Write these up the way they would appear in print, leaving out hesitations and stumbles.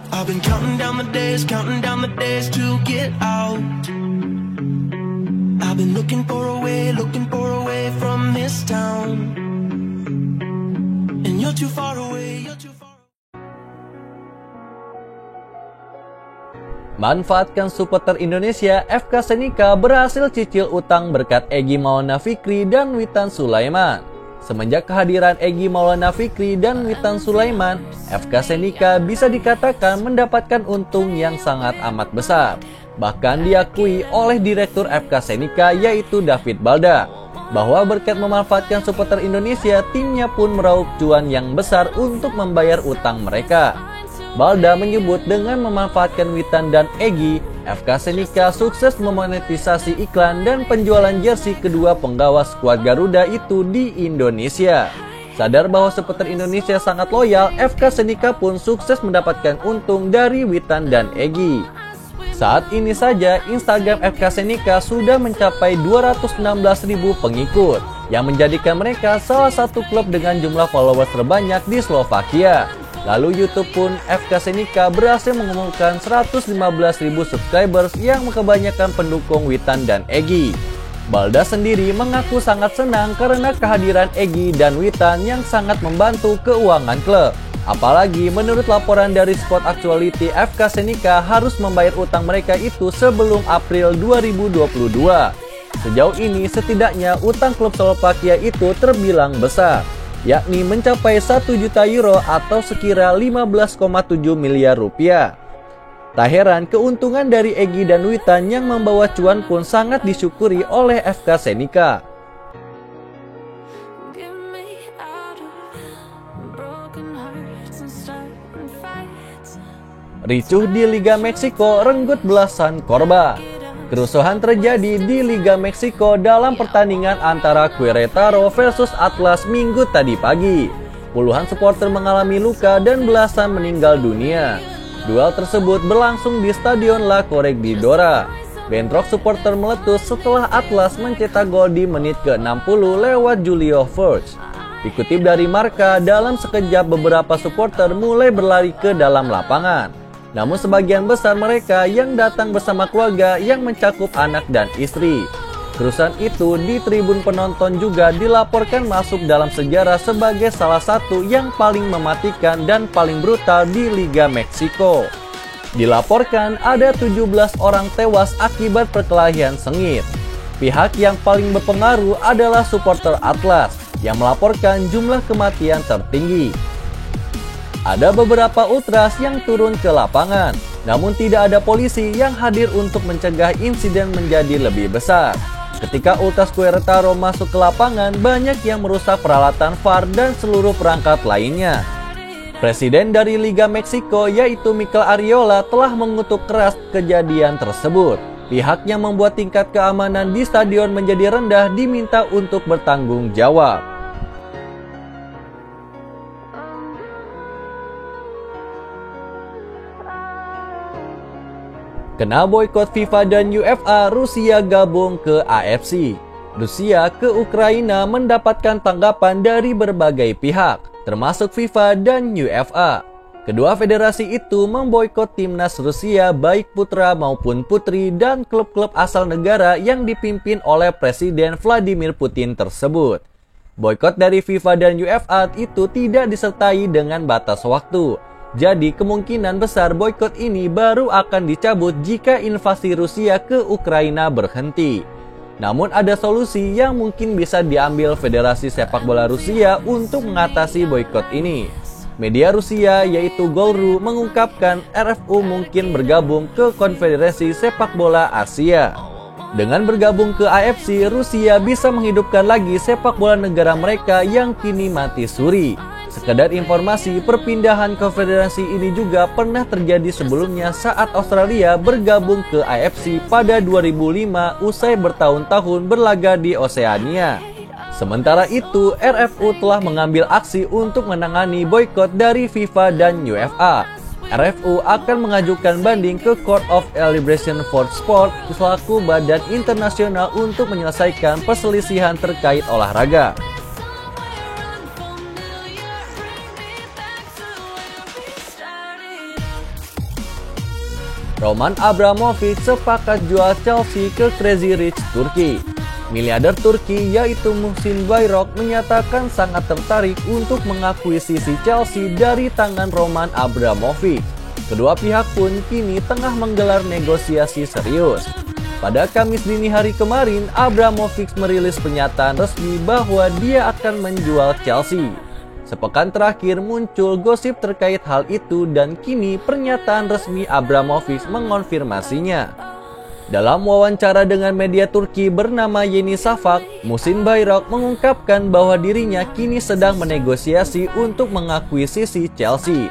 I've been counting down the days to get out. I've been looking for a way from this town. And you're too far away, you're too far away. Manfaatkan supporter Indonesia, FK Senika berhasil cicil utang berkat Egy Maulana Fikri dan Witan Sulaiman. Semenjak kehadiran Egy Maulana Fikri dan Witan Sulaiman, FK Senika bisa dikatakan mendapatkan untung yang sangat amat besar. Bahkan diakui oleh Direktur FK Senika yaitu David Balda, bahwa berkat memanfaatkan supporter Indonesia, timnya pun meraup cuan yang besar untuk membayar utang mereka. Balda menyebut dengan memanfaatkan Witan dan Egy, FK Senika sukses memonetisasi iklan dan penjualan jersey kedua penggawa skuad Garuda itu di Indonesia. Sadar bahwa supporter Indonesia sangat loyal, FK Senika pun sukses mendapatkan untung dari Witan dan Egy. Saat ini saja Instagram FK Senika sudah mencapai 216.000 pengikut, yang menjadikan mereka salah satu klub dengan jumlah followers terbanyak di Slovakia. Lalu YouTube pun FK Senika berhasil mengumumkan 115.000 subscribers yang kebanyakan pendukung Witan dan Egy. Balda sendiri mengaku sangat senang karena kehadiran Egy dan Witan yang sangat membantu keuangan klub. Apalagi menurut laporan dari Sport Actuality, FK Senika harus membayar utang mereka itu sebelum April 2022. Sejauh ini setidaknya utang klub Slovakia itu terbilang besar, yakni mencapai 1 juta euro atau sekira 15,7 miliar rupiah. Tak heran keuntungan dari Egy dan Witan yang membawa cuan pun sangat disyukuri oleh FK Senika. Ricuh di Liga Meksiko renggut belasan korban. Kerusuhan terjadi di Liga Meksiko dalam pertandingan antara Querétaro versus Atlas Minggu tadi pagi. Puluhan supporter mengalami luka dan belasan meninggal dunia. Duel tersebut berlangsung di Stadion La Corregidora. Bentrok supporter meletus setelah Atlas mencetak gol di menit ke-60 lewat Julio Furch. Dikutip dari Marca, dalam sekejap beberapa supporter mulai berlari ke dalam lapangan. Namun sebagian besar mereka yang datang bersama keluarga yang mencakup anak dan istri. Kerusuhan itu di tribun penonton juga dilaporkan masuk dalam sejarah sebagai salah satu yang paling mematikan dan paling brutal di Liga Meksiko. Dilaporkan ada 17 orang tewas akibat perkelahian sengit. Pihak yang paling berpengaruh adalah supporter Atlas yang melaporkan jumlah kematian tertinggi. Ada beberapa ultras yang turun ke lapangan, namun tidak ada polisi yang hadir untuk mencegah insiden menjadi lebih besar. Ketika ultras Querétaro masuk ke lapangan, banyak yang merusak peralatan VAR dan seluruh perangkat lainnya. Presiden dari Liga Meksiko yaitu Mikel Arriola telah mengutuk keras kejadian tersebut. Pihak yang membuat tingkat keamanan di stadion menjadi rendah diminta untuk bertanggung jawab. Kena boikot FIFA dan UEFA, Rusia gabung ke AFC. Rusia ke Ukraina mendapatkan tanggapan dari berbagai pihak, termasuk FIFA dan UEFA. Kedua federasi itu memboikot timnas Rusia baik putra maupun putri dan klub-klub asal negara yang dipimpin oleh Presiden Vladimir Putin tersebut. Boikot dari FIFA dan UEFA itu tidak disertai dengan batas waktu. Jadi kemungkinan besar boikot ini baru akan dicabut jika invasi Rusia ke Ukraina berhenti. Namun ada solusi yang mungkin bisa diambil Federasi Sepak Bola Rusia untuk mengatasi boikot ini. Media Rusia yaitu Gol.ru mengungkapkan RFU mungkin bergabung ke Konfederasi Sepak Bola Asia. Dengan bergabung ke AFC, Rusia bisa menghidupkan lagi sepak bola negara mereka yang kini mati suri. Sekedar informasi, perpindahan konfederasi ini juga pernah terjadi sebelumnya saat Australia bergabung ke AFC pada 2005 usai bertahun-tahun berlaga di Oseania. Sementara itu, RFU telah mengambil aksi untuk menangani boikot dari FIFA dan UEFA. RFU akan mengajukan banding ke Court of Arbitration for Sport selaku badan internasional untuk menyelesaikan perselisihan terkait olahraga. Roman Abramovich sepakat jual Chelsea ke Crazy Rich Turki. Miliarder Turki yaitu Muhsin Bayrok menyatakan sangat tertarik untuk mengakuisisi Chelsea dari tangan Roman Abramovich. Kedua pihak pun kini tengah menggelar negosiasi serius. Pada Kamis dini hari kemarin, Abramovich merilis pernyataan resmi bahwa dia akan menjual Chelsea. Sepekan terakhir muncul gosip terkait hal itu dan kini pernyataan resmi Abramovich mengonfirmasinya. Dalam wawancara dengan media Turki bernama Yeni Shafak, Muhsin Bayrok mengungkapkan bahwa dirinya kini sedang menegosiasi untuk mengakuisisi Chelsea.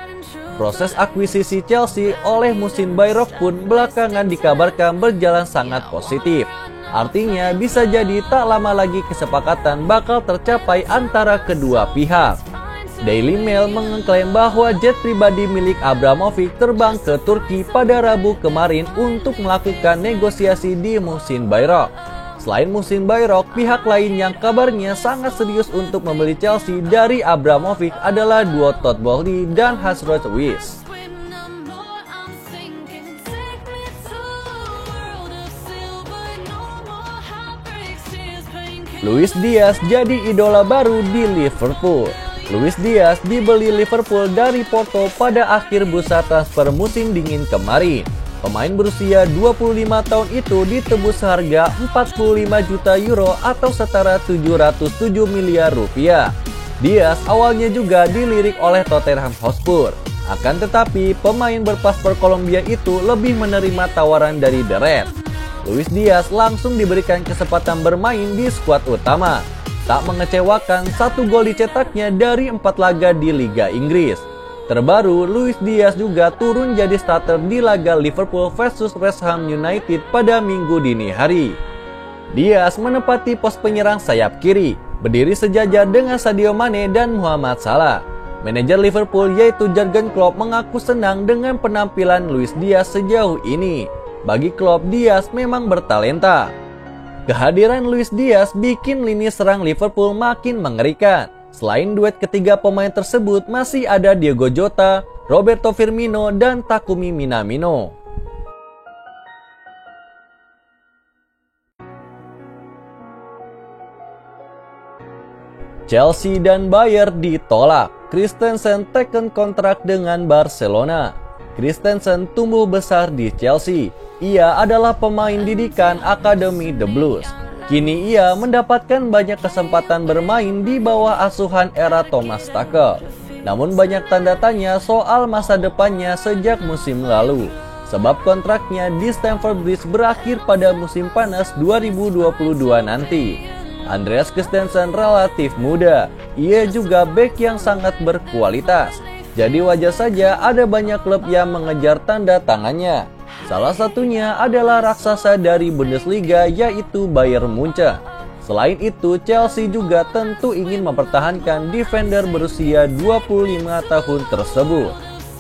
Proses akuisisi Chelsea oleh Muhsin Bayrok pun belakangan dikabarkan berjalan sangat positif. Artinya bisa jadi tak lama lagi kesepakatan bakal tercapai antara kedua pihak. Daily Mail mengklaim bahwa jet pribadi milik Abramovich terbang ke Turki pada Rabu kemarin untuk melakukan negosiasi di Muhsin Bayrok. Selain Muhsin Bayrok, pihak lain yang kabarnya sangat serius untuk membeli Chelsea dari Abramovich adalah duo Todd Boehly dan Hazard Weiss. Luis Diaz jadi idola baru di Liverpool. Luis Diaz dibeli Liverpool dari Porto pada akhir bursa transfer musim dingin kemarin. Pemain berusia 25 tahun itu ditebus seharga 45 juta euro atau setara 707 miliar rupiah. Diaz awalnya juga dilirik oleh Tottenham Hotspur. Akan tetapi, pemain berpaspor Kolombia itu lebih menerima tawaran dari The Reds. Luis Diaz langsung diberikan kesempatan bermain di skuad utama. Tak mengecewakan, 1 gol dicetaknya dari 4 laga di Liga Inggris. Terbaru, Luis Diaz juga turun jadi starter di laga Liverpool versus West Ham United pada Minggu dini hari. Diaz menempati pos penyerang sayap kiri, berdiri sejajar dengan Sadio Mane dan Muhammad Salah. Manajer Liverpool yaitu Jurgen Klopp mengaku senang dengan penampilan Luis Diaz sejauh ini. Bagi Klopp, Diaz memang bertalenta. Kehadiran Luis Diaz bikin lini serang Liverpool makin mengerikan. Selain duet ketiga pemain tersebut, masih ada Diogo Jota, Roberto Firmino, dan Takumi Minamino. Chelsea dan Bayern ditolak. Christensen teken kontrak dengan Barcelona. Christensen tumbuh besar di Chelsea. Ia adalah pemain didikan Akademi The Blues. Kini ia mendapatkan banyak kesempatan bermain di bawah asuhan era Thomas Tuchel. Namun banyak tanda tanya soal masa depannya sejak musim lalu. Sebab kontraknya di Stamford Bridge berakhir pada musim panas 2022 nanti. Andreas Christensen relatif muda. Ia juga bek yang sangat berkualitas. Jadi wajar saja ada banyak klub yang mengejar tanda tangannya. Salah satunya adalah raksasa dari Bundesliga yaitu Bayern Munchen. Selain itu, Chelsea juga tentu ingin mempertahankan defender berusia 25 tahun tersebut.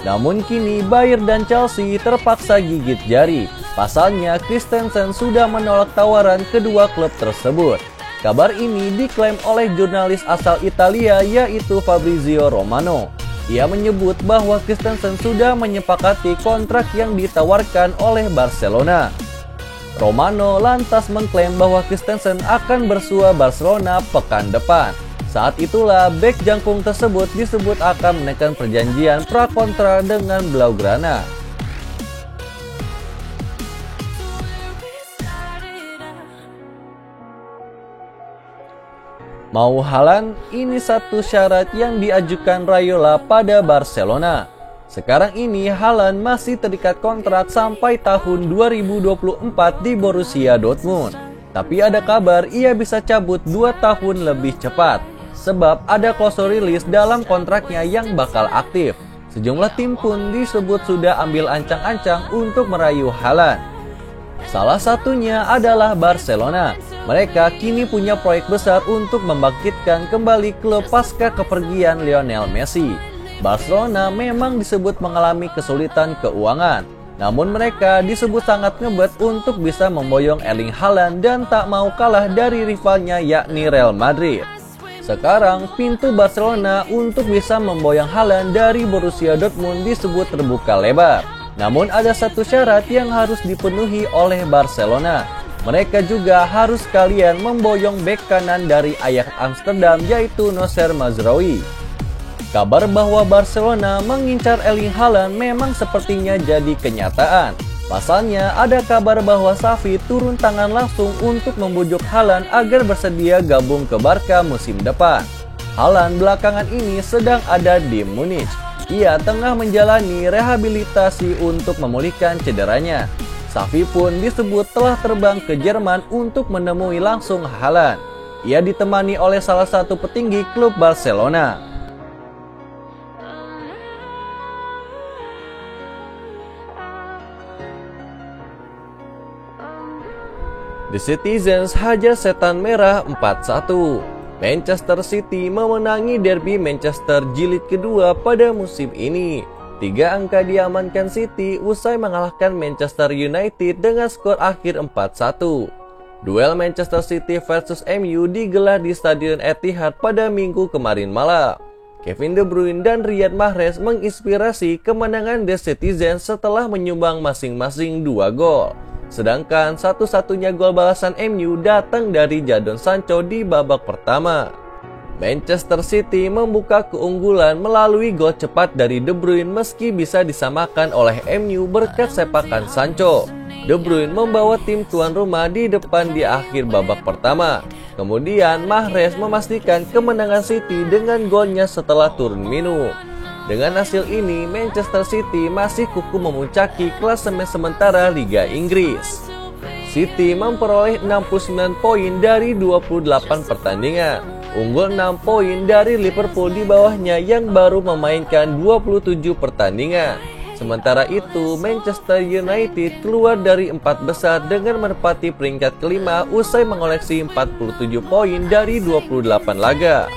Namun kini Bayern dan Chelsea terpaksa gigit jari. Pasalnya Christensen sudah menolak tawaran kedua klub tersebut. Kabar ini diklaim oleh jurnalis asal Italia yaitu Fabrizio Romano. Ia menyebut bahwa Christensen sudah menyepakati kontrak yang ditawarkan oleh Barcelona. Romano lantas mengklaim bahwa Christensen akan bersua Barcelona pekan depan. Saat itulah bek jangkung tersebut disebut akan menekan perjanjian prakontra dengan Blaugrana. Mau Haaland? Ini satu syarat yang diajukan Raiola pada Barcelona. Sekarang ini Haaland masih terikat kontrak sampai tahun 2024 di Borussia Dortmund. Tapi ada kabar ia bisa cabut 2 tahun lebih cepat. Sebab ada klausul rilis dalam kontraknya yang bakal aktif. Sejumlah tim pun disebut sudah ambil ancang-ancang untuk merayu Haaland. Salah satunya adalah Barcelona. Mereka kini punya proyek besar untuk membangkitkan kembali klub pasca kepergian Lionel Messi. Barcelona memang disebut mengalami kesulitan keuangan. Namun mereka disebut sangat ngebet untuk bisa memboyong Erling Haaland dan tak mau kalah dari rivalnya yakni Real Madrid. Sekarang pintu Barcelona untuk bisa memboyong Haaland dari Borussia Dortmund disebut terbuka lebar. Namun ada satu syarat yang harus dipenuhi oleh Barcelona. Mereka juga harus sekalian memboyong bek kanan dari Ajax Amsterdam yaitu Noussair Mazraoui. Kabar bahwa Barcelona mengincar Erling Haaland memang sepertinya jadi kenyataan. Pasalnya ada kabar bahwa Xavi turun tangan langsung untuk membujuk Haaland agar bersedia gabung ke Barca musim depan. Haaland belakangan ini sedang ada di Munich. Ia tengah menjalani rehabilitasi untuk memulihkan cederanya. Xavi pun disebut telah terbang ke Jerman untuk menemui langsung Haaland. Ia ditemani oleh salah satu petinggi klub Barcelona. The Citizens hajar setan merah 4-1. Manchester City memenangi derby Manchester jilid kedua pada musim ini. 3 angka diamankan City usai mengalahkan Manchester United dengan skor akhir 4-1. Duel Manchester City versus MU digelar di Stadion Etihad pada Minggu kemarin malam. Kevin De Bruyne dan Riyad Mahrez menginspirasi kemenangan The Citizens setelah menyumbang masing-masing 2 gol. Sedangkan satu-satunya gol balasan MU datang dari Jadon Sancho di babak pertama. Manchester City membuka keunggulan melalui gol cepat dari De Bruyne meski bisa disamakan oleh MU berkat sepakan Sancho. De Bruyne membawa tim tuan rumah di depan di akhir babak pertama. Kemudian Mahrez memastikan kemenangan City dengan golnya setelah turun minum. Dengan hasil ini, Manchester City masih kukuh memuncaki klasemen sementara Liga Inggris. City memperoleh 69 poin dari 28 pertandingan, unggul 6 poin dari Liverpool di bawahnya yang baru memainkan 27 pertandingan. Sementara itu, Manchester United keluar dari 4 besar dengan menempati peringkat kelima usai mengoleksi 47 poin dari 28 laga.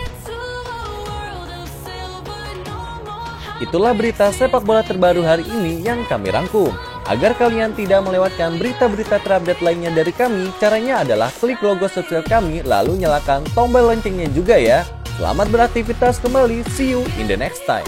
Itulah berita sepak bola terbaru hari ini yang kami rangkum. Agar kalian tidak melewatkan berita-berita terupdate lainnya dari kami, caranya adalah klik logo subscribe kami lalu nyalakan tombol loncengnya juga ya. Selamat beraktivitas kembali, see you in the next time.